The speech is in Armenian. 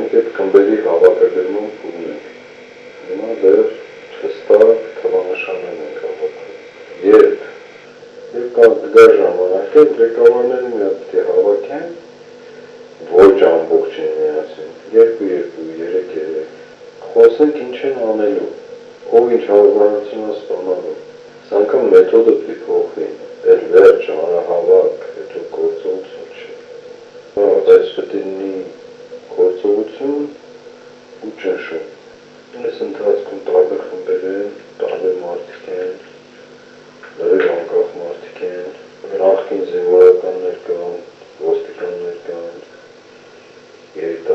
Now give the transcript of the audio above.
մենք այդ խմբերի հավաքագրման փուլն ենք։ Հիմա դեռ հստակ թվանշաններ ենք հավաքել։ Երբ կգա ժամանակ, այդ ղեկավարները մի հատ պետք է հավաքեն, ոչ ամբողջին միասին, 2-2, 3-3, խոսենք ինչ են անելու, ով ինչ հարաբերություն է ստանալու։ Այս անգամ մեթոդը պետք է փոխվի, դեռ վերջ, հանրահավաք, հետո գործողություն չէ։ Այս պետք է լինի գործողություն ու ճնշում։ Այս ընթացքում տարբեր խմբեր են, տարբեր մարդիկ են, լրիվ անկախ մարդիկ են, նախկին զինվորականներ կան, ոստիկաններ կան, երիտասարդներ